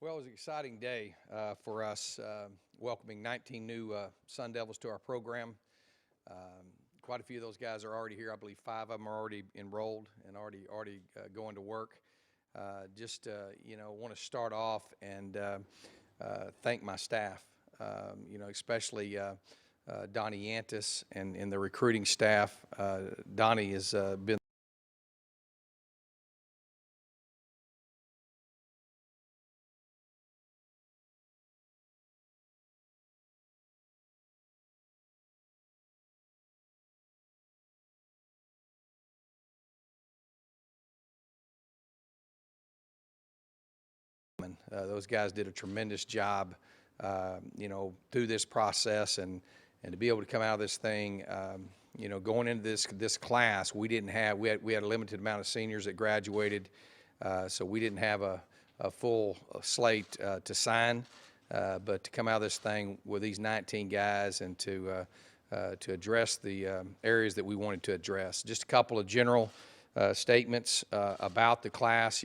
Well, it was an exciting day for us, welcoming 19 new Sun Devils to our program. Quite a few of those guys are already here. I believe 5 of them are already enrolled and already going to work. Want to start off and thank my staff. Especially Donnie Yantis and the recruiting staff. Donnie has been those guys did a tremendous job, through this process, and to be able to come out of this thing, going into this class, we had a limited amount of seniors that graduated, so we didn't have a full slate to sign, but to come out of this thing with these 19 guys and to address the areas that we wanted to address. Just a couple of general statements about the class.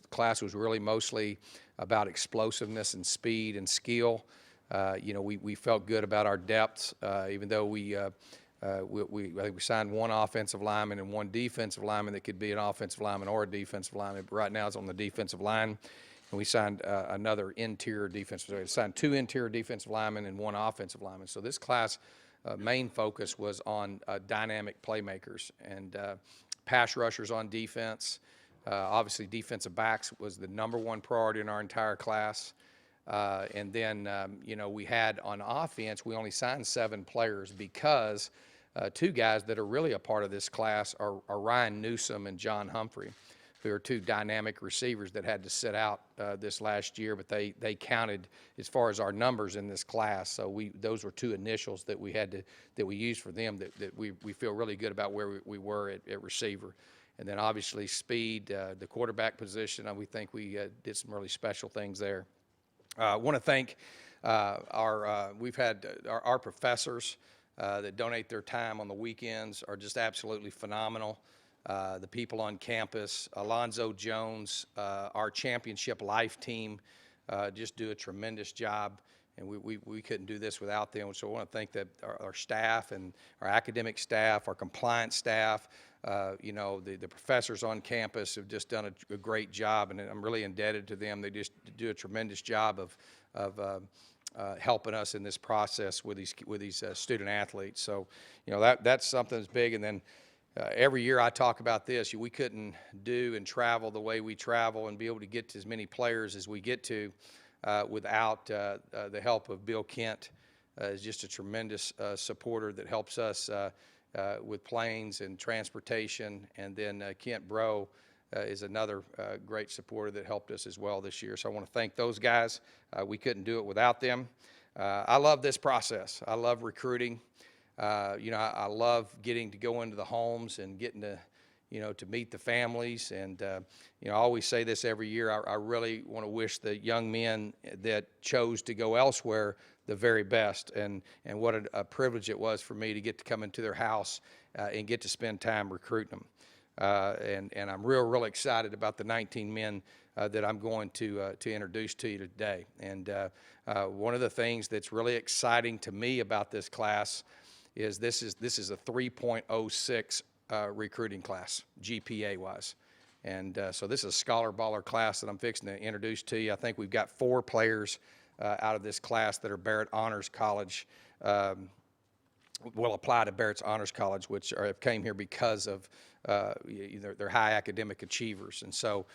Class was really mostly about explosiveness and speed and skill. We felt good about our depths, even though I think we signed one offensive lineman and one defensive lineman that could be an offensive lineman or a defensive lineman. But right now it's on the defensive line. And we signed another interior defensive. We signed 2 interior defensive linemen and 1 offensive lineman. So this class main focus was on dynamic playmakers and pass rushers on defense. Obviously, defensive backs was the #1 priority in our entire class. And then, we had on offense, we only signed 7 players because 2 guys that are really a part of this class are Ryan Newsom and John Humphrey, who are 2 dynamic receivers that had to sit out this last year, but they counted as far as our numbers in this class. So those were 2 initials that we used for them that we feel really good about where we were at receiver. And then obviously speed, the quarterback position, we think we did some really special things there. I want to thank we've had our professors that donate their time on the weekends are just absolutely phenomenal. The people on campus, Alonzo Jones, our championship life team, just do a tremendous job, and we couldn't do this without them. So I want to thank our staff and our academic staff, our compliance staff, the professors on campus have just done a great job, and I'm really indebted to them. They just do a tremendous job of helping us in this process with these student athletes. So, that's something that's big. And then every year I talk about this. We couldn't do and travel the way we travel and be able to get to as many players as we get to without the help of Bill Kent. Is just a tremendous supporter that helps us with planes and transportation. And then Kent Bro is another great supporter that helped us as well this year. So I want to thank those guys. We couldn't do it without them. I love this process. I love recruiting. I love getting to go into the homes and getting to meet the families. And, I always say this every year. I really want to wish the young men that chose to go elsewhere the very best. And what a privilege it was for me to get to come into their house and get to spend time recruiting them. And I'm real excited about the 19 men that I'm going to introduce to you today. And one of the things that's really exciting to me about this class is this is a 3.06 recruiting class, GPA-wise. And so this is a scholar baller class that I'm fixing to introduce to you. I think we've got 4 players out of this class that are Barrett Honors College, will apply to Barrett's Honors College, which came here because of their high academic achievers. And so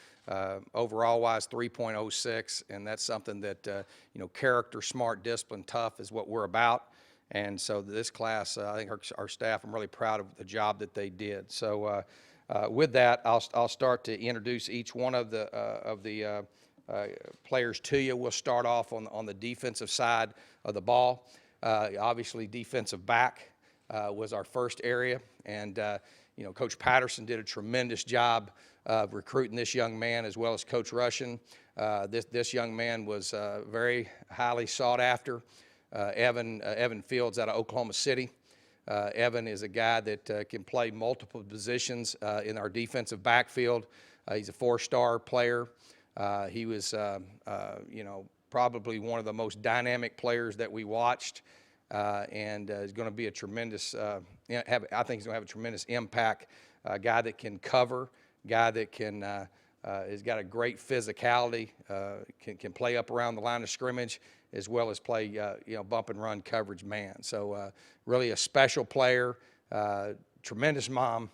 overall-wise, 3.06, and that's something that, character, smart, discipline, tough is what we're about. And so this class, I think our staff, I'm really proud of the job that they did. So with that, I'll start to introduce each one of the players to you. We'll start off on the defensive side of the ball. Obviously, defensive back was our first area, and Coach Patterson did a tremendous job of recruiting this young man, as well as Coach Russian. This young man was very highly sought after. Evan Fields out of Oklahoma City. Evan is a guy that can play multiple positions in our defensive backfield. He's a 4-star player. He was, probably one of the most dynamic players that we watched, and is going to be a tremendous, I think he's going to have a tremendous impact. A guy that can cover, guy that can, has got a great physicality, can play up around the line of scrimmage, as well as play, bump and run coverage man. So really a special player, tremendous mom.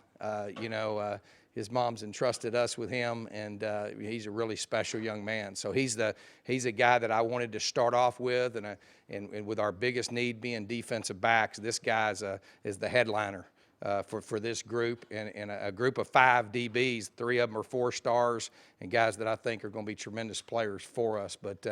His mom's entrusted us with him, and he's a really special young man. So he's a guy that I wanted to start off with, and with our biggest need being defensive backs, this guy is the headliner for this group, and a group of 5 DBs. 3 of them are 4 stars, and guys that I think are going to be tremendous players for us. But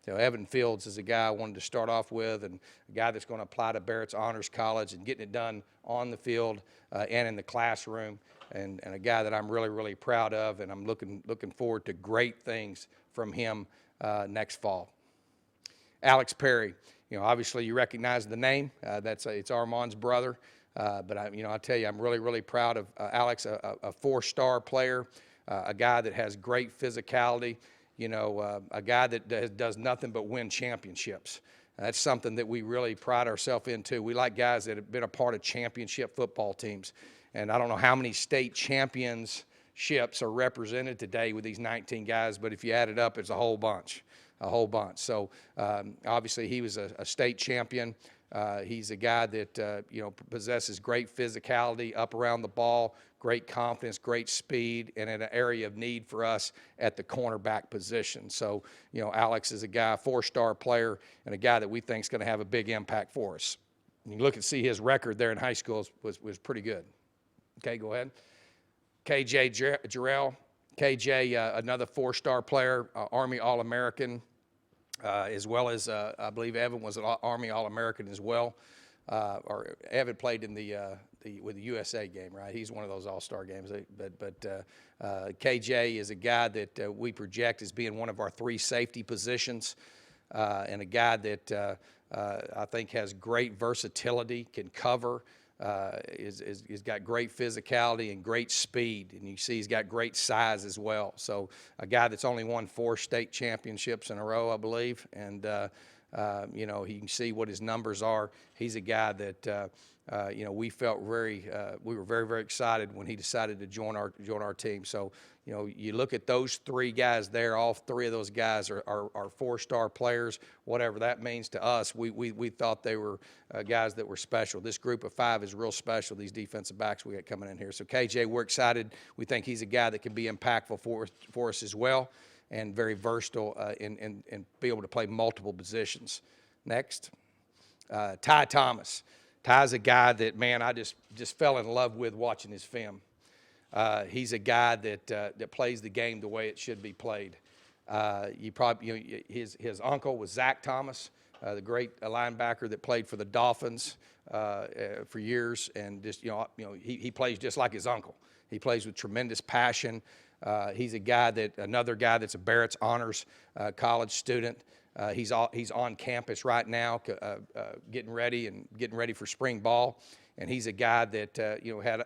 Evan Fields is a guy I wanted to start off with, and a guy that's going to apply to Barrett's Honors College and getting it done on the field and in the classroom. And a guy that I'm really, really proud of, and I'm looking forward to great things from him next fall. Alex Perry, obviously you recognize the name. It's Armand's brother, but I tell you, I'm really, really proud of Alex, a 4-star player, a guy that has great physicality. A guy that does nothing but win championships. That's something that we really pride ourselves into. We like guys that have been a part of championship football teams. And I don't know how many state championships are represented today with these 19 guys, but if you add it up, it's a whole bunch. So obviously he was a state champion. He's a guy that, possesses great physicality up around the ball, great confidence, great speed, and in an area of need for us at the cornerback position. So, Alex is a guy, a 4-star player, and a guy that we think is going to have a big impact for us. And you look and see his record there in high school was pretty good. Okay, go ahead. KJ Jarrell. KJ, another 4-star player, Army All-American, as well as I believe Evan was an Army All-American as well. Or Evan played in with the USA game, right? He's one of those all-star games. But KJ is a guy that we project as being one of our 3 safety positions, and a guy that I think has great versatility, can cover. He's got great physicality and great speed, and you see he's got great size as well. So a guy that's only won 4 state championships in a row, I believe, and you can see what his numbers are. He's a guy that we were very, very excited when he decided to join our team. So you look at those 3 guys there. All 3 of those guys are 4-star players. Whatever that means to us, we thought they were guys that were special. This group of 5 is real special. These defensive backs we got coming in here. So KJ, we're excited. We think he's a guy that can be impactful for us as well, and very versatile and be able to play multiple positions. Next, Ty Thomas. Ty's a guy that, man, I just fell in love with watching his film. He's a guy that plays the game the way it should be played. His uncle was Zach Thomas, the great linebacker that played for the Dolphins for years, and he plays just like his uncle. He plays with tremendous passion. He's another guy that's a Barrett's Honors College student. He's on campus right now, getting ready for spring ball, and he's a guy that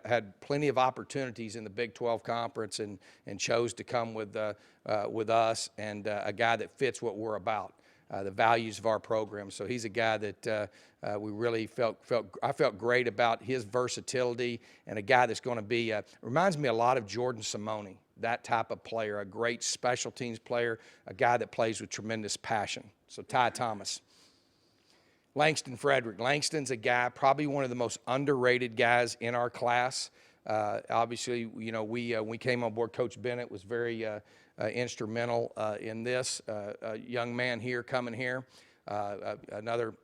had plenty of opportunities in the Big 12 Conference and chose to come with us, and a guy that fits what we're about, the values of our program. So he's a guy that we really I felt great about his versatility, and a guy that's going to be reminds me a lot of Jordan Simone. That type of player, a great special teams player, a guy that plays with tremendous passion. So Ty Thomas. Langston Frederick. Langston's a guy, probably one of the most underrated guys in our class. Obviously, we came on board, Coach Bennett was very instrumental in this. A young man here coming here, another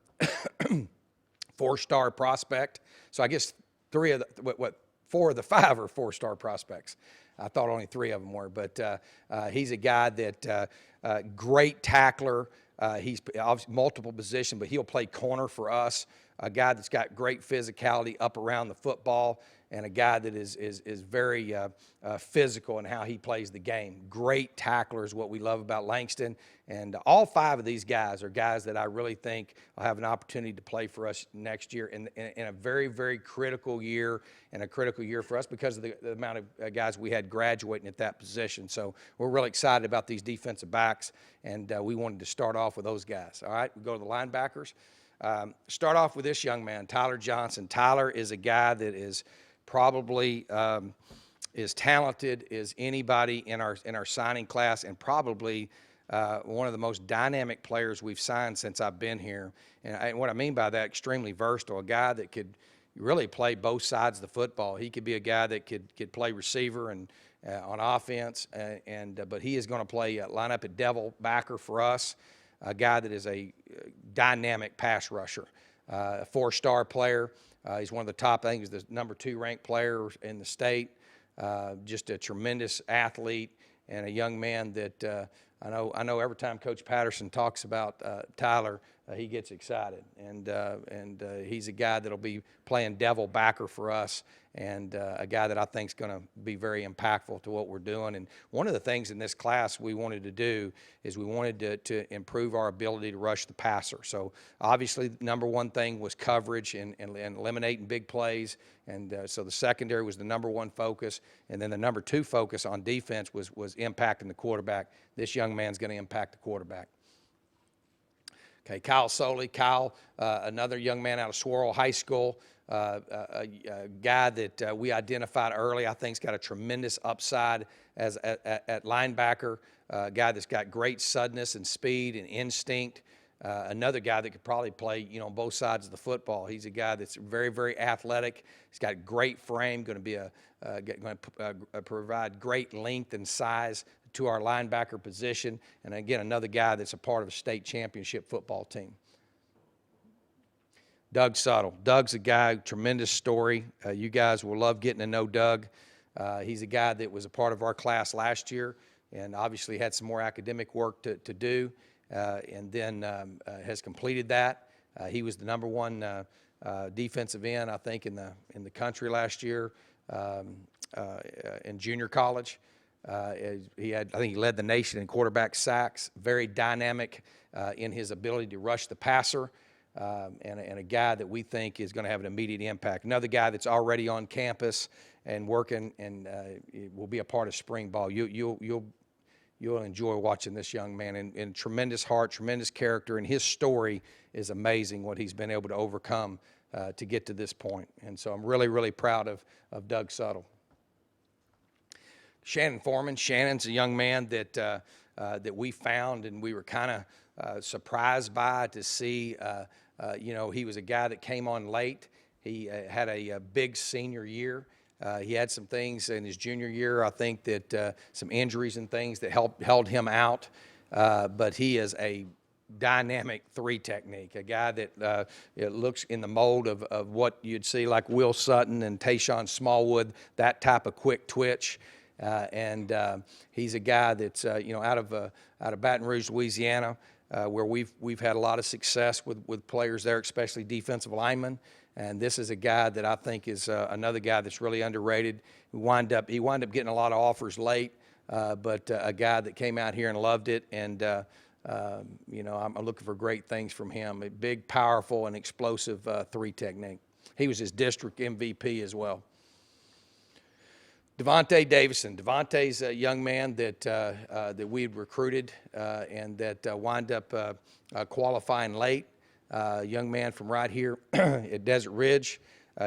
4-star prospect. So I guess 4 of the 5 are 4-star prospects. I thought only 3 of them were, but he's a guy that great tackler. He's obviously multiple position, but he'll play corner for us. A guy that's got great physicality up around the football, and a guy that is very physical in how he plays the game. Great tackler is what we love about Langston. And all 5 of these guys are guys that I really think will have an opportunity to play for us next year in a very, very critical year, and a critical year for us because of the amount of guys we had graduating at that position. So we're really excited about these defensive backs, and we wanted to start off with those guys. All right, we go to the linebackers. Start off with this young man, Tyler Johnson. Tyler is a guy that is probably as talented as anybody in our signing class, and probably one of the most dynamic players we've signed since I've been here. And what I mean by that, extremely versatile, a guy that could really play both sides of the football. He could be a guy that could play receiver and on offense, but he is going to play line up at devil backer for us, a guy that is a dynamic pass rusher, a 4-star player. He's one of the top, I think he's the number 2 ranked player in the state. Just a tremendous athlete and a young man that I know every time Coach Patterson talks about Tyler, he gets excited. And he's a guy that'll be playing devil backer for us, and a guy that I think is going to be very impactful to what we're doing. And one of the things in this class we wanted to do is we wanted to improve our ability to rush the passer. So obviously the number 1 thing was coverage and eliminating big plays. And so the secondary was the number 1 focus. And then the number 2 focus on defense was impacting the quarterback. This young man's going to impact the quarterback. Okay, Kyle Soley. Kyle, another young man out of Swarrell High School, a guy that we identified early. I think's got a tremendous upside at linebacker, a guy that's got great suddenness and speed and instinct. Another guy that could probably play, on both sides of the football. He's a guy that's very, very athletic. He's got great frame, going to provide great length and size to our linebacker position. And again, another guy that's a part of a state championship football team. Doug Suttle. Doug's a guy, tremendous story. You guys will love getting to know Doug. He's a guy that was a part of our class last year and obviously had some more academic work to do, and then has completed that. He was the number 1 defensive end, I think, in the country last year in junior college. I think he led the nation in quarterback sacks, very dynamic in his ability to rush the passer, and a guy that we think is going to have an immediate impact. Another guy that's already on campus and working and will be a part of spring ball. You'll enjoy watching this young man, and tremendous heart, tremendous character, and his story is amazing, what he's been able to overcome to get to this point. And so I'm really, really proud of Doug Suttle. Shannon Foreman. Shannon's a young man that we found, and we were kind of surprised by to see. He was a guy that came on late. He had a big senior year. He had some things in his junior year, I think, that some injuries and things that held him out. But he is a dynamic 3 technique, a guy that looks in the mold of what you'd see like Will Sutton and Tayshawn Smallwood, that type of quick twitch. And he's a guy that's out of Baton Rouge, Louisiana, where we've had a lot of success with players there, especially defensive linemen. And this is a guy that I think is another guy that's really underrated. He wound up getting a lot of offers late, but a guy that came out here and loved it. And I'm looking for great things from him. A big, powerful, and explosive 3 technique. He was his district MVP as well. Devontae Davison. Devontae's a young man that we had recruited and that wound up qualifying late. Young man from right here at Desert Ridge.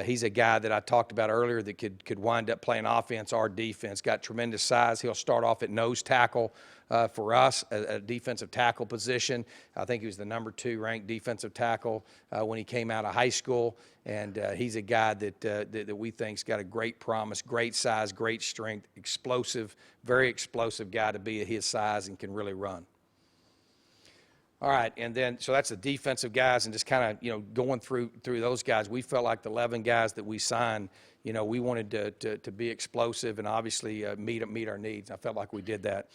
He's a guy that I talked about earlier that could wind up playing offense or defense. Got tremendous size. He'll start off at nose tackle for us, a defensive tackle position. I think he was the number 2 ranked defensive tackle when he came out of high school. And he's a guy that we think's got a great promise, great size, great strength, explosive, very explosive guy to be at his size and can really run. All right, and then so that's the defensive guys, and just kind of going through those guys. We felt like the 11 guys that we signed, we wanted to be explosive and obviously meet our needs. I felt like we did that.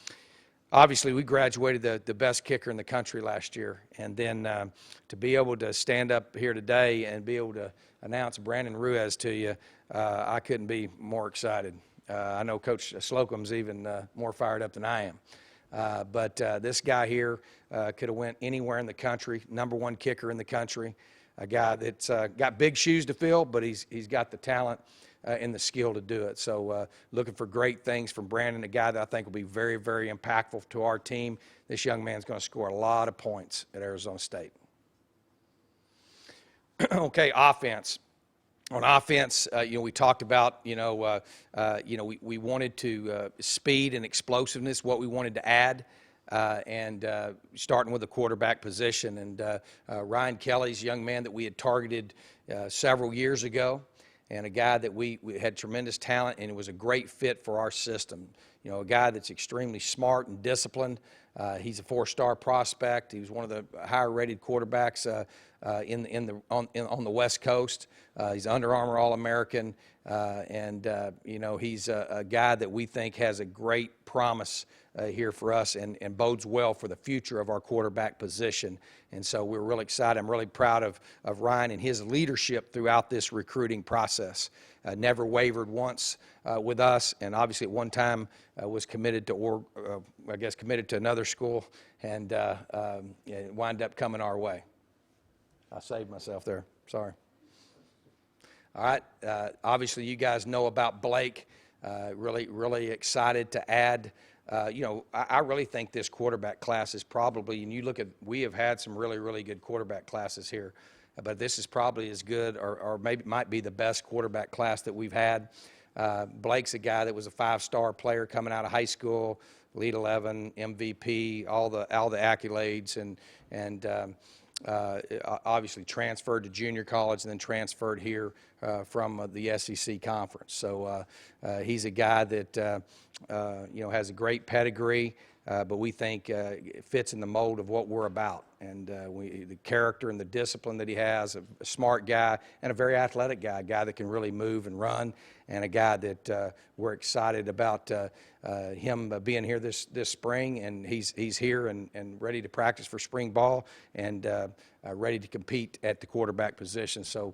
obviously we graduated the best kicker in the country last year, and then to be able to stand up here today and be able to announce Brandon Ruiz to you, I couldn't be more excited. I know Coach Slocum's even more fired up than I am. But this guy here could have went anywhere in the country, #1 kicker in the country, a guy that's got big shoes to fill, but he's got the talent and the skill to do it. So looking for great things from Brandon, a guy that I think will be very, very impactful to our team. This young man's going to score a lot of points at Arizona State. Okay, offense. On offense, we talked about, we wanted to speed and explosiveness, what we wanted to add, and starting with the quarterback position. And Ryan Kelly's a young man that we had targeted several years ago, and a guy that we had tremendous talent, and it was a great fit for our system. A guy that's extremely smart and disciplined. He's a 4-star prospect. He was one of the higher-rated quarterbacks on the West Coast. He's Under Armour All-American, and he's a guy that we think has a great promise here for us and bodes well for the future of our quarterback position. And so we're really excited. I'm really proud of Ryan and his leadership throughout this recruiting process. Never wavered once with us, and obviously at one time was committed to another school, and wound up coming our way. I saved myself there. Sorry. All right. Obviously, you guys know about Blake. Really excited to add. I really think this quarterback class is probably, and you look at, we have had some really good quarterback classes here, but this is probably as good or maybe might be the best quarterback class that we've had. Blake's a guy that was a 5-star player coming out of high school, Elite 11, MVP, all the accolades, and obviously transferred to junior college and then transferred here from the SEC conference. So he's a guy that has a great pedigree, but we think fits in the mold of what we're about. And the character and the discipline that he has, a smart guy and a very athletic guy, a guy that can really move and run, and a guy that we're excited about him being here this spring. And he's here and ready to practice for spring ball and ready to compete at the quarterback position. So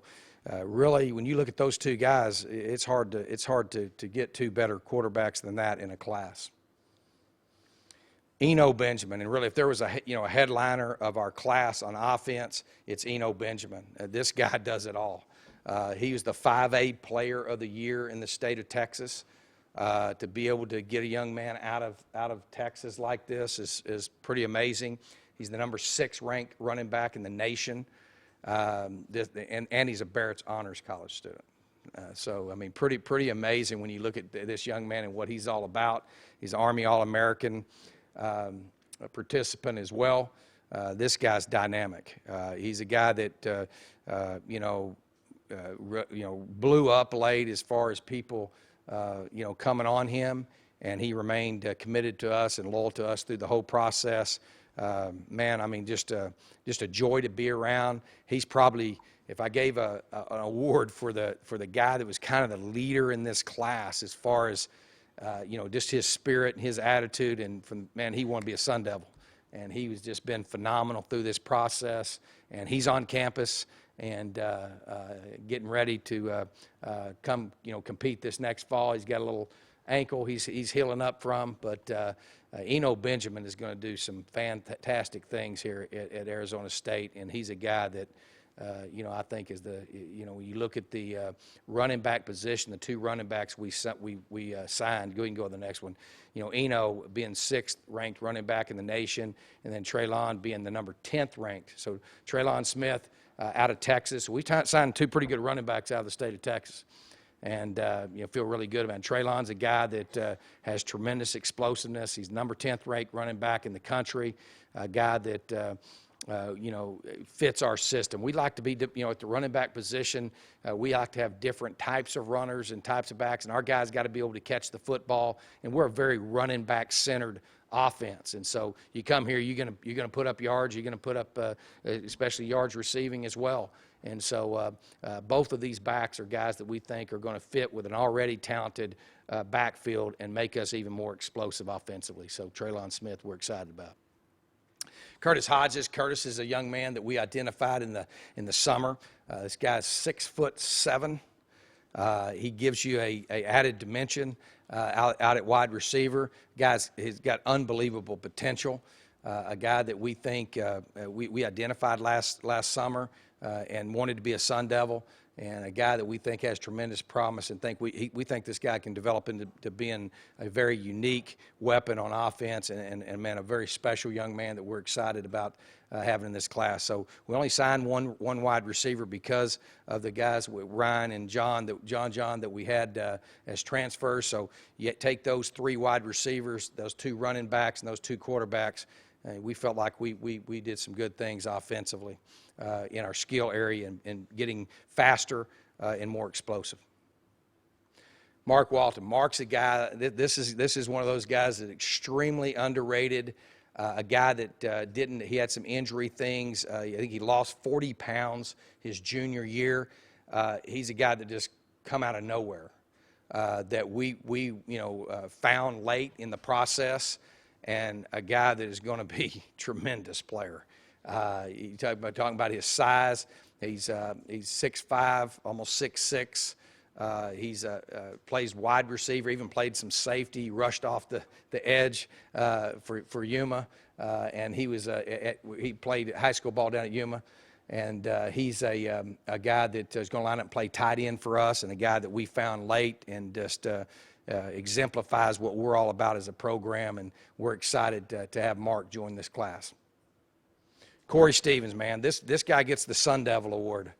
really, when you look at those two guys, it's hard to get two better quarterbacks than that in a class. Eno Benjamin, and really if there was a headliner of our class on offense, it's Eno Benjamin. This guy does it all. He was the 5A Player of the Year in the state of Texas. To be able to get a young man out of Texas like this is pretty amazing. He's the number 6 ranked running back in the nation, and he's a Barrett's Honors College student. So I mean, pretty amazing when you look at this young man and what he's all about. He's an Army All-American. A participant as well. This guy's dynamic. He's a guy that blew up late as far as people coming on him, and he remained committed to us and loyal to us through the whole process. Man, I mean, just a joy to be around. He's probably, if I gave an award for the guy that was kind of the leader in this class as far as just his spirit and his attitude, and he wanted to be a Sun Devil, and he was just been phenomenal through this process. And he's on campus and getting ready to come compete this next fall. He's got a little ankle he's healing up from, but Eno Benjamin is going to do some fantastic things here at Arizona State, and he's a guy that I think is when you look at the running back position, the 2 running backs we signed. Go ahead and go to the next one. Eno being 6th ranked running back in the nation, and then Traylon being the number 10th ranked. So Traylon Smith out of Texas. We signed 2 pretty good running backs out of the state of Texas, and feel really good about it. Traylon's a guy that has tremendous explosiveness. He's number 10th ranked running back in the country, a guy that fits our system. We like to be, at the running back position, we like to have different types of runners and types of backs, and our guys got to be able to catch the football, and we're a very running back centered offense. And so you come here, you're gonna put up yards, you're gonna put up especially yards receiving as well. And so both of these backs are guys that we think are going to fit with an already talented backfield and make us even more explosive offensively. So Traylon Smith, we're excited about. Curtis Hodges. Curtis is a young man that we identified in the summer. This guy's 6'7". He gives you a added dimension out at wide receiver. He's got unbelievable potential. A guy that we think we identified last summer and wanted to be a Sun Devil, and a guy that we think has tremendous promise, and we think this guy can develop into being a very unique weapon on offense, and man, a very special young man that we're excited about having in this class. So we only signed one wide receiver because of the guys with Ryan and John that we had as transfers. So you take those 3 wide receivers, those 2 running backs, and those 2 quarterbacks. We felt like we did some good things offensively in our skill area and getting faster and more explosive. Mark Walton. Mark's a guy, this is one of those guys that's extremely underrated, a guy that he had some injury things. I think he lost 40 pounds his junior year. He's a guy that just come out of nowhere, that we found late in the process, and a guy that is going to be a tremendous player. You talking about his size. He's 6'5", almost 6'6". He's plays wide receiver, even played some safety. He rushed off the edge for Yuma, and he played high school ball down at Yuma. And he's a guy that is going to line up and play tight end for us, and a guy that we found late and just exemplifies what we're all about as a program, and we're excited to have Mark join this class. Corey Stevens, man, this guy gets the Sun Devil Award.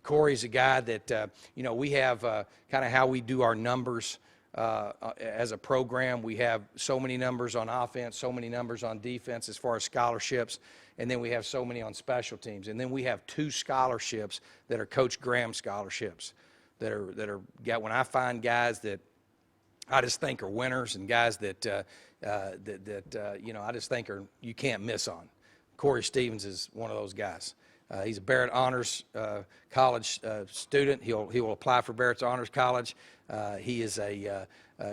Corey's a guy that, we have kind of how we do our numbers as a program. We have so many numbers on offense, so many numbers on defense as far as scholarships, and then we have so many on special teams. And then we have 2 scholarships that are Coach Graham scholarships that are when I find guys that I just think are winners and guys that I just think you can't miss on. Corey Stevens is one of those guys. He's a Barrett Honors College student. He will apply for Barrett's Honors College. He is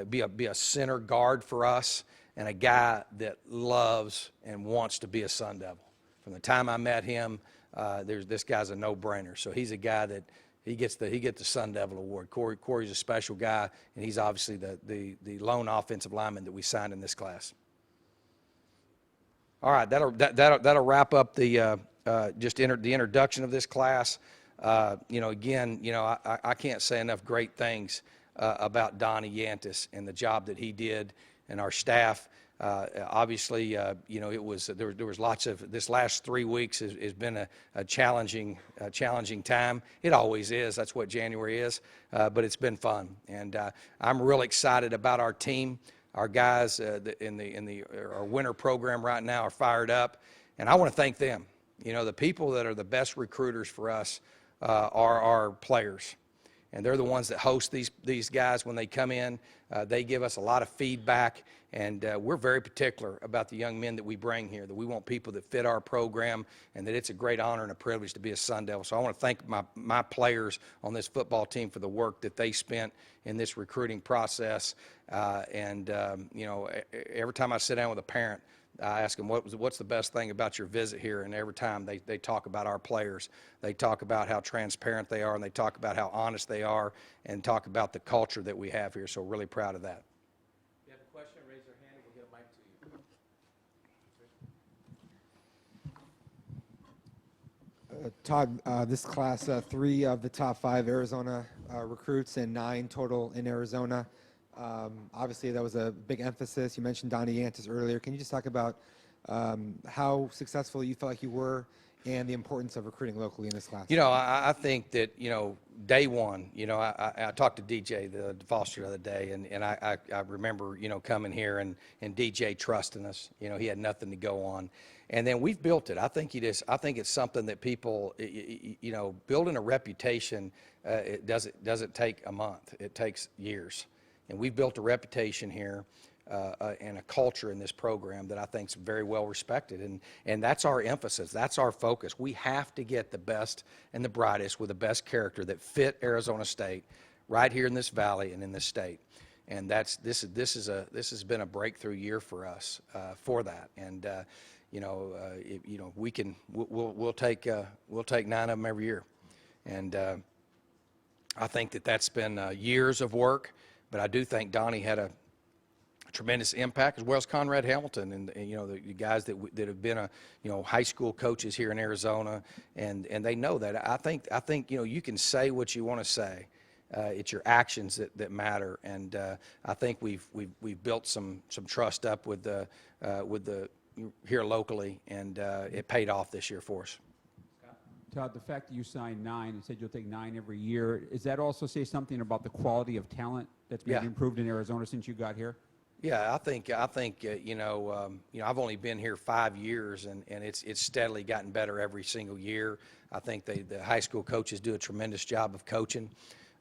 be a center guard for us, and a guy that loves and wants to be a Sun Devil. From the time I met him, this guy's a no-brainer. So he's a guy that he gets the Sun Devil Award. Corey's a special guy, and he's obviously the lone offensive lineman that we signed in this class. All right, that'll wrap up the introduction of this class. I can't say enough great things about Donnie Yantis and the job that he did and our staff. Obviously, there was lots of this last 3 weeks has been a challenging time. It always is. That's what January is. But it's been fun, and I'm real excited about our team. Our guys in our winter program right now are fired up, and I want to thank them. The people that are the best recruiters for us are our players, and they're the ones that host these guys when they come in. They give us a lot of feedback, and we're very particular about the young men that we bring here, that we want people that fit our program, and that it's a great honor and a privilege to be a Sun Devil. So I want to thank my players on this football team for the work that they spent in this recruiting process. Every time I sit down with a parent, I ask them, what's the best thing about your visit here? And every time they talk about our players. They talk about how transparent they are, and they talk about how honest they are, and talk about the culture that we have here. So we're really proud of that. If you have a question, raise your hand and we'll get a mic to you. Todd, this class, 3 of the top 5 Arizona recruits and 9 total in Arizona. Obviously, that was a big emphasis. You mentioned Donnie Yantis earlier. Can you just talk about how successful you felt like you were and the importance of recruiting locally in this class? I think that, day one, I talked to DJ the Foster the other day, and I remember, coming here and DJ trusting us. He had nothing to go on. And then we've built it. I think it's something that people, building a reputation, it doesn't take a month. It takes years. And we've built a reputation here and a culture in this program that I think is very well respected. And that's our emphasis. That's our focus. We have to get the best and the brightest with the best character that fit Arizona State right here in this valley and in this state. and this has been a breakthrough year for us for that. And we'll take 9 of them every year, and I think that's been years of work. But I do think Donnie had a tremendous impact, as well as Conrad Hamilton and the guys that have been high school coaches here in Arizona, and they know that. I think you can say what you want to say. It's your actions that matter, and I think we've built some trust up with the here locally, and it paid off this year for us. Todd, the fact that you signed 9 and said you'll take 9 every year, does that also say something about the quality of talent that's been improved in Arizona since you got here? Yeah, I think I've only been here 5 years, and it's steadily gotten better every single year. I think the high school coaches do a tremendous job of coaching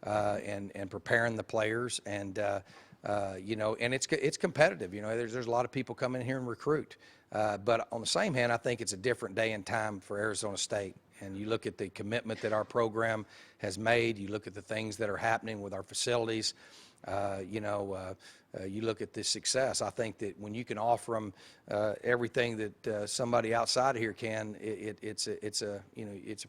and preparing the players, and and it's competitive. There's a lot of people come in here and recruit, but on the same hand, I think it's a different day and time for Arizona State. And you look at the commitment that our program has made. You look at the things that are happening with our facilities. You look at the success. I think that when you can offer them everything that somebody outside of here can, it's a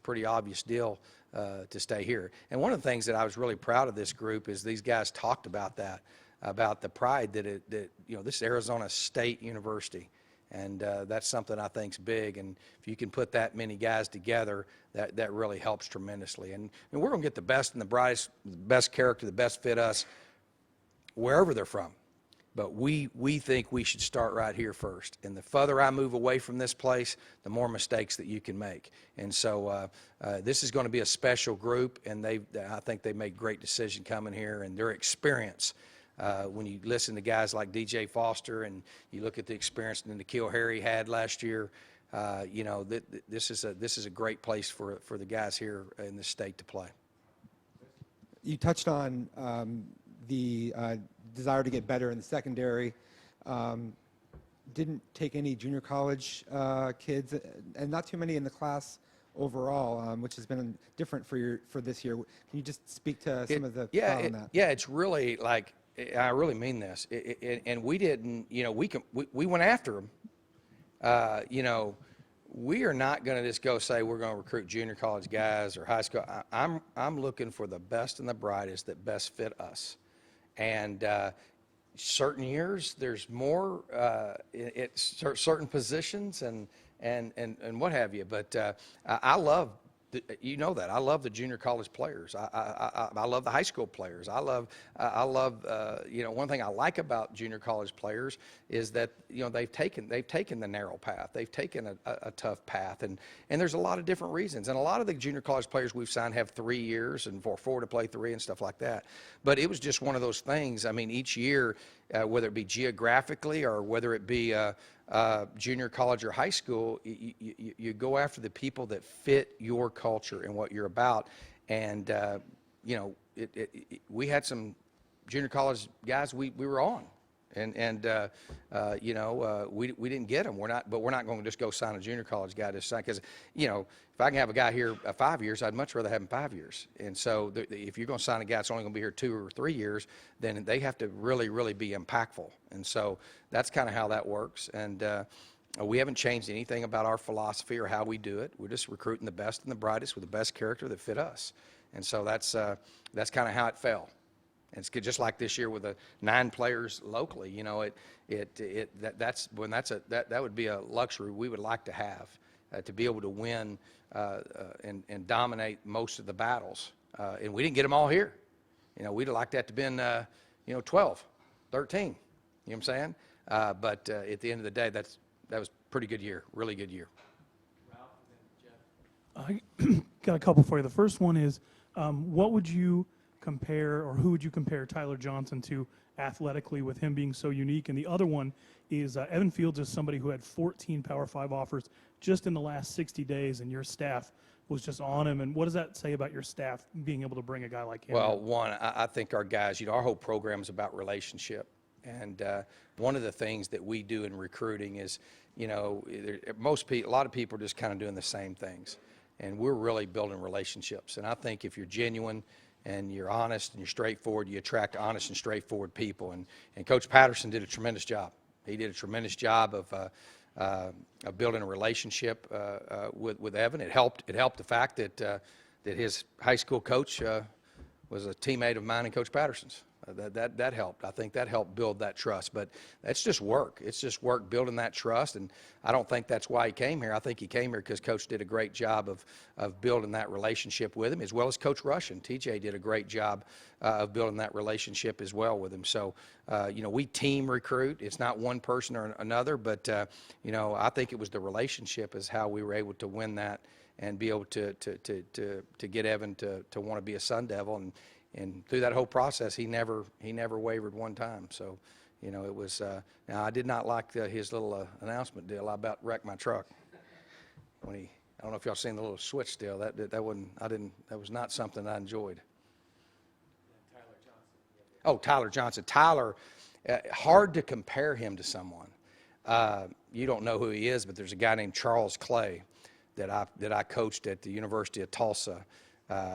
pretty obvious deal to stay here. And one of the things that I was really proud of this group is these guys talked about that, about the pride that this is Arizona State University. And that's something I think is big. And if you can put that many guys together, that really helps tremendously. And we're going to get the best and the brightest, the best character, the best fit us, wherever they're from. But we think we should start right here first. And the further I move away from this place, the more mistakes that you can make. And so this is going to be a special group, and I think they made great decision coming here, and their experience. When you listen to guys like DJ Foster and you look at the experience that N'Keal Harry had last year, this is a great place for the guys here in the state to play. You touched on the desire to get better in the secondary. Didn't take any junior college kids, and not too many in the class overall, which has been different for this year. Can you just speak to some of the thought on that? Yeah, it's really like, I really mean this, and we didn't, we went after them. We are not going to just go say we're going to recruit junior college guys or high school. I'm looking for the best and the brightest that best fit us. And certain years there's more at certain positions and what have you. But I love, I love the junior college players. I love the high school players. I love one thing I like about junior college players is that they've taken the narrow path. They've taken a tough path, and there's a lot of different reasons. And a lot of the junior college players we've signed have 3 years and four to play 3 and stuff like that. But it was just one of those things. I mean, each year, whether it be geographically or whether it be junior college or high school, you go after the people that fit your culture and what you're about. And we had some junior college guys we were on, and we didn't get them. We're not going to just go sign a junior college guy to sign, because if I can have a guy here 5 years, I'd much rather have him 5 years. And so if you're going to sign a guy that's only going to be here 2 or 3 years, then they have to really be impactful. And so that's kind of how that works. And we haven't changed anything about our philosophy or how we do it. We're just recruiting the best and the brightest with the best character that fit us. And so that's kind of how it fell. And it's just like this year with the 9 players locally. That would be a luxury we would like to have, to be able to win and dominate most of the battles. And we didn't get them all here. We'd have liked that to have been 12, 13. You know what I'm saying? But at the end of the day, that was a pretty good year, really good year. I got a couple for you. The first one is, what would you compare, or who would you compare Tyler Johnson to athletically, with him being so unique? And the other one is Evan Fields is somebody who had 14 Power 5 offers just in the last 60 days, and your staff was just on him. And what does that say about your staff being able to bring a guy like him? Well, one, I think our guys, our whole program is about relationship. And one of the things that we do in recruiting is, a lot of people are just kind of doing the same things. And we're really building relationships. And I think if you're genuine and you're honest and you're straightforward, you attract honest and straightforward people. And Coach Patterson did a tremendous job. He did a tremendous job of building a relationship with Evan. It helped the fact that his high school coach was a teammate of mine and Coach Patterson's. That helped. I think that helped build that trust. But that's just work. It's just work building that trust. And I don't think that's why he came here. I think he came here because Coach did a great job of building that relationship with him, as well as Coach Russian. TJ did a great job of building that relationship as well with him. So, we team recruit. It's not one person or another, but, I think it was the relationship is how we were able to win that and be able to get Evan to want to be a Sun Devil. And through that whole process, he never wavered one time. So, it was. Now I did not like his little announcement deal. I about wrecked my truck when he. I don't know if y'all seen the little switch deal. That wasn't. I didn't. That was not something I enjoyed. Oh, Tyler Johnson. Tyler, hard to compare him to someone. You don't know who he is, but there's a guy named Charles Clay that I coached at the University of Tulsa.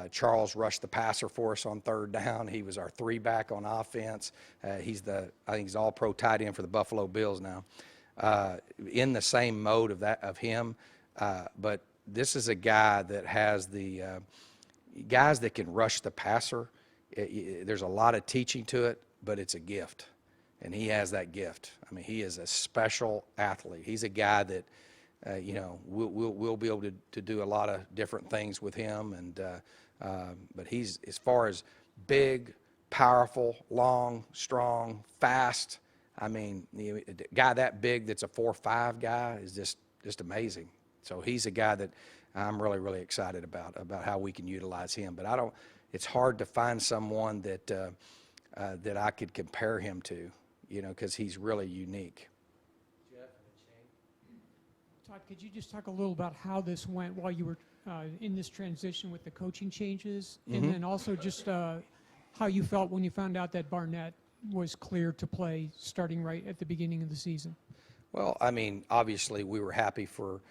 Charles rushed the passer for us on third down. He was our three-back on offense. I think he's all-pro tight end for the Buffalo Bills now. In the same mode of him, but this is a guy that has the guys that can rush the passer. There's a lot of teaching to it, but it's a gift, and he has that gift. I mean, he is a special athlete. He's a guy that. We'll be able to do a lot of different things with him, but he's, as far as big, powerful, long, strong, fast. I mean, a guy that big that's a 4'5" guy is just amazing. So he's a guy that I'm really, really excited about how we can utilize him. But it's hard to find someone that I could compare him to, because he's really unique. Todd, could you just talk a little about how this went while you were in this transition with the coaching changes, and then also just how you felt when you found out that Barnett was clear to play starting right at the beginning of the season? Well, I mean, obviously we were happy for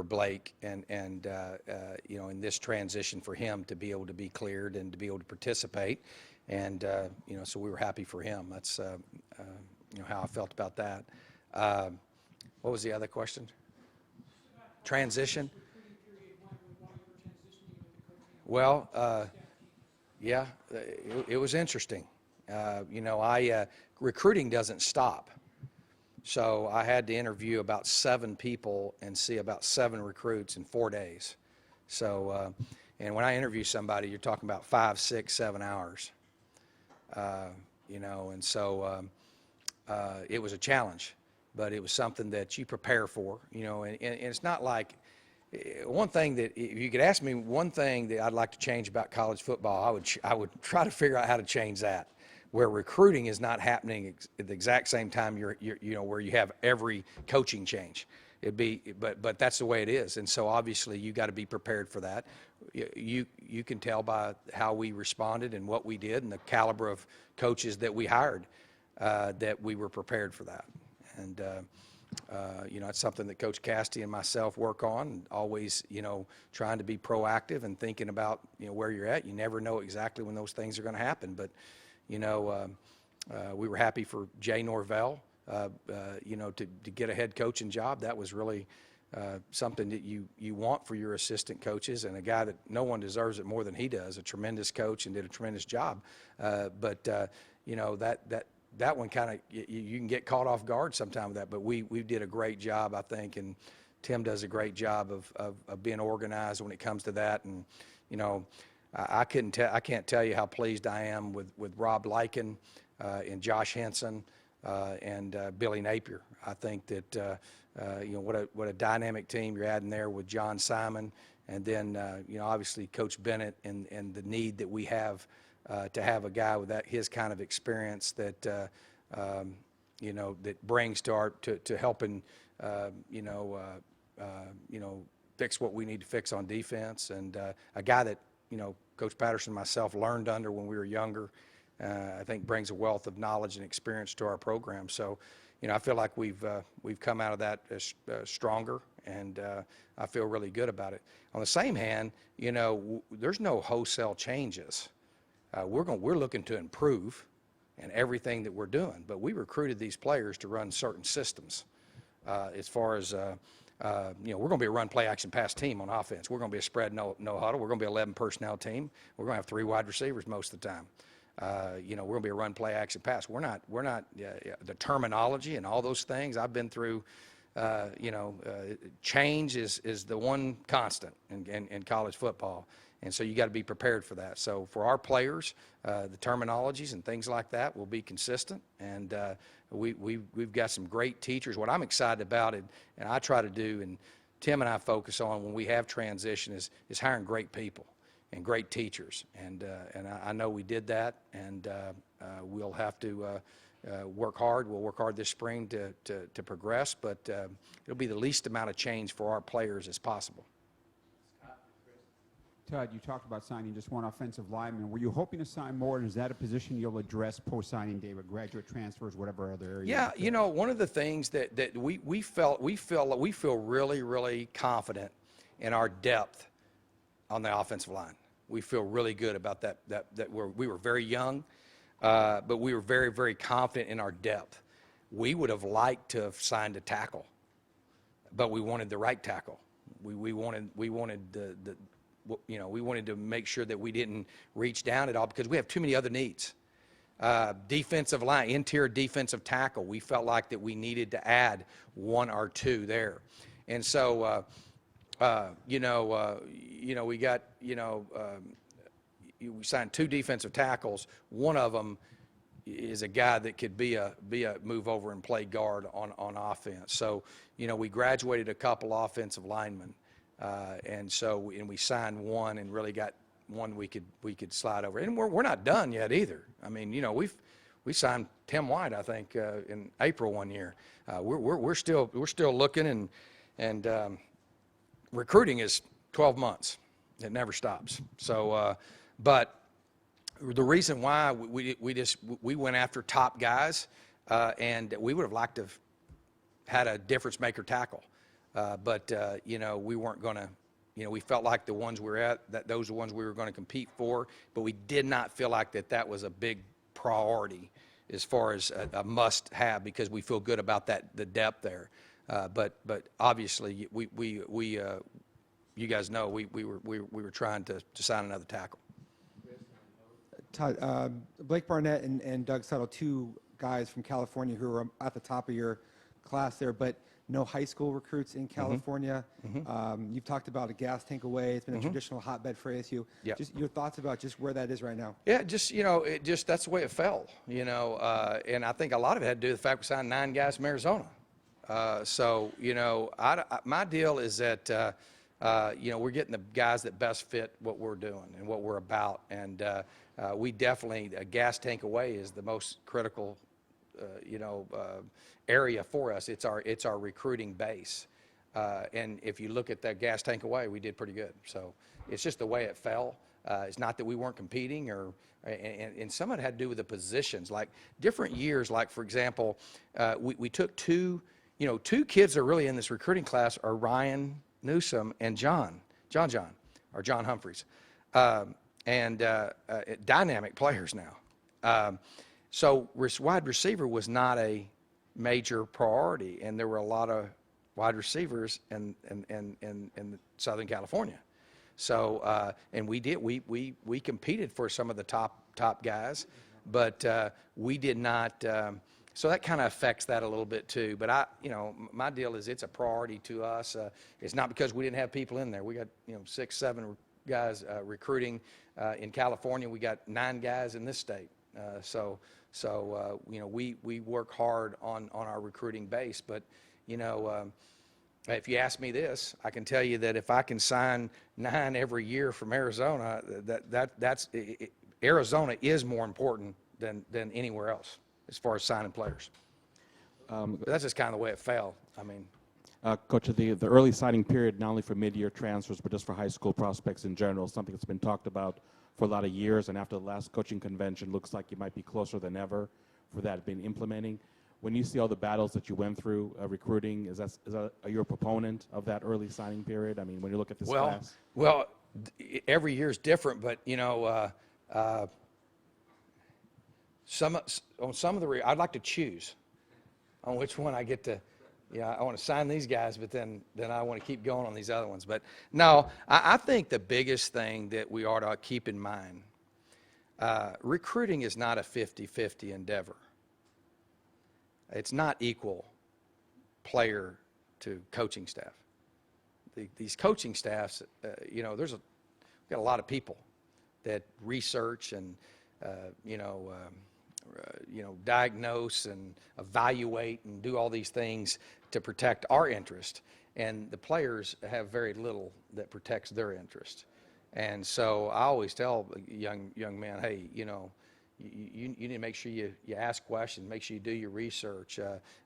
Blake and in this transition for him to be able to be cleared and to be able to participate, and so we were happy for him. That's how I felt about that. What was the other question? Transition? Well, yeah, it was interesting. Recruiting doesn't stop. So I had to interview about 7 people and see about 7 recruits in 4 days. So, and when I interview somebody, you're talking about 5, 6, 7 hours. And so it was a challenge. But it was something that you prepare for, and it's not like one thing that if you could ask me one thing that I'd like to change about college football, I would try to figure out how to change that, where recruiting is not happening at the exact same time where you have every coaching change. But that's the way it is, and so obviously you got to be prepared for that. You can tell by how we responded and what we did and the caliber of coaches that we hired that we were prepared for that. And, it's something that Coach Casti and myself work on, always, trying to be proactive and thinking about, where you're at. You never know exactly when those things are going to happen. But, we were happy for Jay Norvell, to get a head coaching job. That was really something that you want for your assistant coaches, and a guy that no one deserves it more than he does, a tremendous coach and did a tremendous job. That one kind of, you can get caught off guard sometime with that, but we did a great job, I think, and Tim does a great job of being organized when it comes to that. And, I can't tell you how pleased I am with Rob Lyken and Josh Henson and Billy Napier. I think that, what a dynamic team you're adding there with John Simon, and then, obviously Coach Bennett and the need that we have to have a guy with his kind of experience that that brings to helping fix what we need to fix on defense, and a guy that Coach Patterson and myself learned under when we were younger. I think brings a wealth of knowledge and experience to our program. So, I feel like we've come out of that stronger, and I feel really good about it. On the same hand, there's no wholesale changes. we're looking to improve in everything that we're doing. But we recruited these players to run certain systems. As far as we're going to be a run, play, action, pass team on offense. We're going to be a spread, no huddle. We're going to be an 11 personnel team. We're going to have 3 wide receivers most of the time. We're going to be a run, play, action, pass. We're not the terminology and all those things. I've been through. Change is the one constant in college football. And so you got to be prepared for that. So for our players, the terminologies and things like that will be consistent. And we've got some great teachers. What I'm excited about, and I try to do, and Tim and I focus on when we have transition, is hiring great people and great teachers. And I know we did that, and we'll have to work hard. We'll work hard this spring to progress, but it'll be the least amount of change for our players as possible. Todd, you talked about signing just one offensive lineman. Were you hoping to sign more, and is that a position you'll address post-signing day with graduate transfers, whatever other area? Yeah, one of the things that we feel really, really confident in our depth on the offensive line. We feel really good about that we were very young, but we were very, very confident in our depth. We would have liked to have signed a tackle, but we wanted the right tackle. We wanted we wanted to make sure that we didn't reach down at all because we have too many other needs. Defensive line, interior defensive tackle, we felt like that we needed to add 1 or 2 there. And so, we got, we signed 2 defensive tackles. One of them is a guy that could be a move over and play guard on offense. So, we graduated a couple offensive linemen. And we signed 1 and really got 1 we could slide over. And we're not done yet either. I mean, we signed Tim White, I think, in April one year. We're still looking, and recruiting is 12 months. It never stops. So, but the reason why we went after top guys, and we would have liked to have had a difference maker tackle. But we weren't going to, we felt like the ones we were at, those are the ones we were going to compete for, but we did not feel like that was a big priority as far as a must-have because we feel good about the depth there. But obviously, you guys know, we were trying to sign another tackle. Todd, Blake Barnett and Doug Settle, 2 guys from California who were at the top of your class there, but no high school recruits in California. You've talked about a gas tank away. It's been a traditional hotbed for ASU. Yep. Just your thoughts about just where that is right now. Yeah, that's the way it fell, and I think a lot of it had to do with the fact we signed 9 guys from Arizona. My deal is that, we're getting the guys that best fit what we're doing and what we're about. And we definitely, a gas tank away is the most critical area for us. It's our recruiting base. And if you look at that gas tank away, we did pretty good. So it's just the way it fell. It's not that we weren't competing and some of it had to do with the positions, like different years. Like, for example, we took 2 kids that are really in this recruiting class are Ryan Newsom and John Humphreys. Dynamic players now. So wide receiver was not a major priority, and there were a lot of wide receivers in Southern California. So and we competed for some of the top guys, but we did not. So that kind of affects that a little bit too. But my deal is it's a priority to us. It's not because we didn't have people in there. We got 6, 7 guys recruiting in California. We got 9 guys in this state. So we work hard on our recruiting base. But if you ask me this, I can tell you that if I can sign 9 every year from Arizona, that's Arizona is more important than anywhere else as far as signing players. But that's just kind of the way it fell. I mean, Coach, the early signing period, not only for mid-year transfers, but just for high school prospects in general, something that's been talked about for a lot of years, and after the last coaching convention, looks like you might be closer than ever for that being implementing. When you see all the battles that you went through recruiting, are you a proponent of that early signing period? I mean, when you look at this class? Well, every year is different, but On some of the, I'd like to choose on which one I get to. Yeah, I want to sign these guys, but then I want to keep going on these other ones. But no, I think the biggest thing that we ought to keep in mind, recruiting is not a 50-50 endeavor. It's not equal player to coaching staff. These coaching staffs, you know, we've got a lot of people that research and, diagnose and evaluate and do all these things to protect our interest. And the players have very little that protects their interest. And so I always tell young men, hey, you know, you need to make sure you ask questions, make sure you do your research.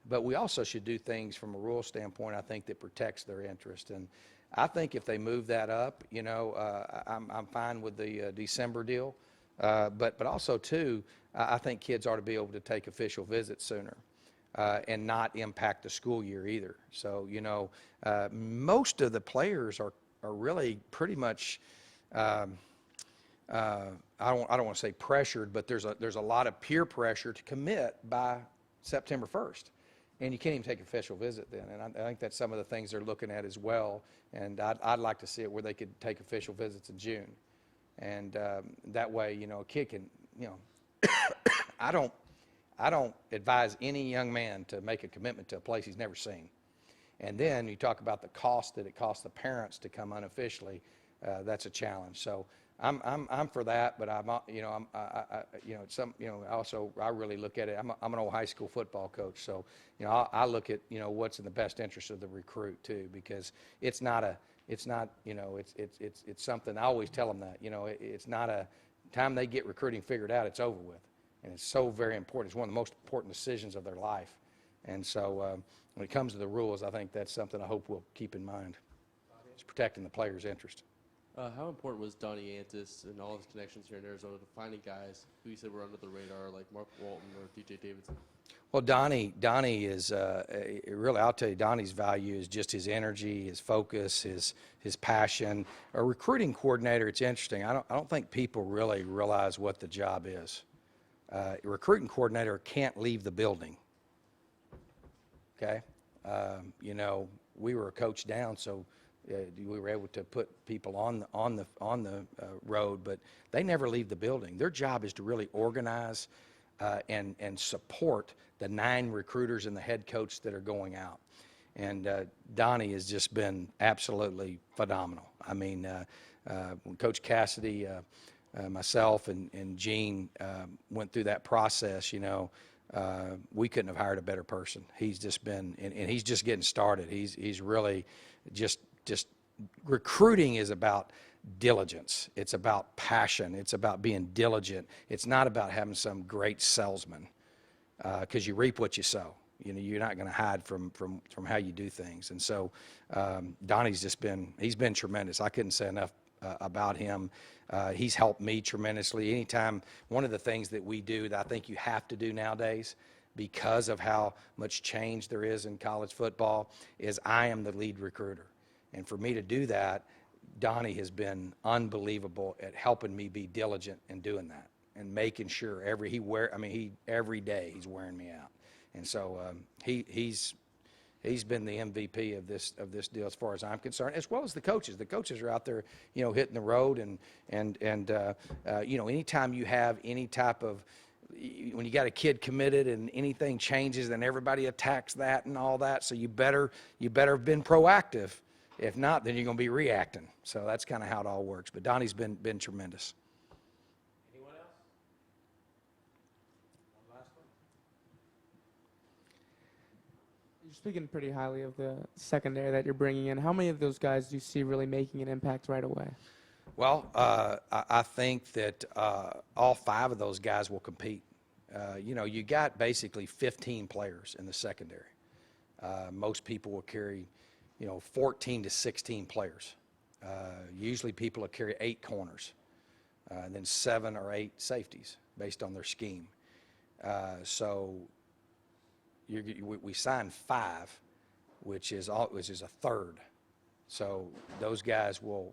But we also should do things from a rule standpoint, I think, that protects their interest. And I think if they move that up, you know, I'm fine with the December deal. But also, too, I think kids ought to be able to take official visits sooner and not impact the school year either. So, you know, most of the players are really pretty much I don't want to say pressured, but there's a lot of peer pressure to commit by September 1st. And you can't even take an official visit then. And I think that's some of the things they're looking at as well. And I'd like to see it where they could take official visits in June. And that way, you know, a kid can, you know, I don't advise any young man to make a commitment to a place he's never seen. And then you talk about the cost that it costs the parents to come unofficially. That's a challenge. So I'm for that, but I really look at it. I'm an old high school football coach, so you know I look at what's in the best interest of the recruit too, because it's something. I always tell them that it's not a time they get recruiting figured out, it's over with, and it's so very important. It's one of the most important decisions of their life, and so when it comes to the rules, I think that's something I hope we'll keep in mind. It's protecting the player's interest. How important was Donnie Antis and all his connections here in Arizona to finding guys who you said were under the radar, like Mark Walton or DJ Davidson? Well, Donnie is really. I'll tell you, Donnie's value is just his energy, his focus, his passion. A recruiting coordinator. It's interesting. I don't think people really realize what the job is. A recruiting coordinator can't leave the building. Okay, we were a coach down, so. We were able to put people on the road, but they never leave the building. Their job is to really organize and support the 9 recruiters and the head coach that are going out. And Donnie has just been absolutely phenomenal. I mean, when Coach Cassidy, myself, and Gene went through that process, we couldn't have hired a better person. He's just been, and he's just getting started. He's really just recruiting is about diligence. It's about passion. It's about being diligent. It's not about having some great salesman, because you reap what you sow. You're not going to hide from how you do things. And so Donnie's he's been tremendous. I couldn't say enough about him. He's helped me tremendously. Anytime, one of the things that we do that I think you have to do nowadays, because of how much change there is in college football, is I am the lead recruiter. And for me to do that, Donnie has been unbelievable at helping me be diligent in doing that and making sure every day he's wearing me out. And so he's been the MVP of this deal as far as I'm concerned, as well as the coaches. The coaches are out there, hitting the road, and anytime you have any type of, when you got a kid committed and anything changes, then everybody attacks that and all that. So you better have been proactive. If not, then you're going to be reacting. So that's kind of how it all works. But Donnie's been tremendous. Anyone else? One last one. You're speaking pretty highly of the secondary that you're bringing in. How many of those guys do you see really making an impact right away? Well, I think that all 5 of those guys will compete. You got basically 15 players in the secondary. Most people will carry 14 to 16 players. Usually people will carry 8 corners, and then 7 or 8 safeties based on their scheme. So we signed 5, which is a third. So those guys will,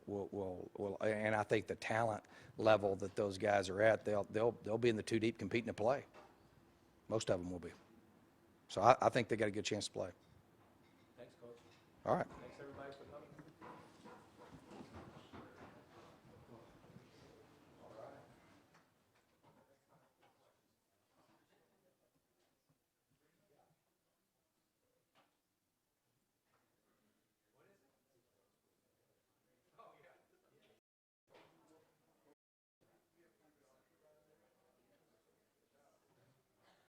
and I think the talent level that those guys are at, they'll be in the two deep competing to play. Most of them will be. So I think they got a good chance to play. Thanks, Coach. All right.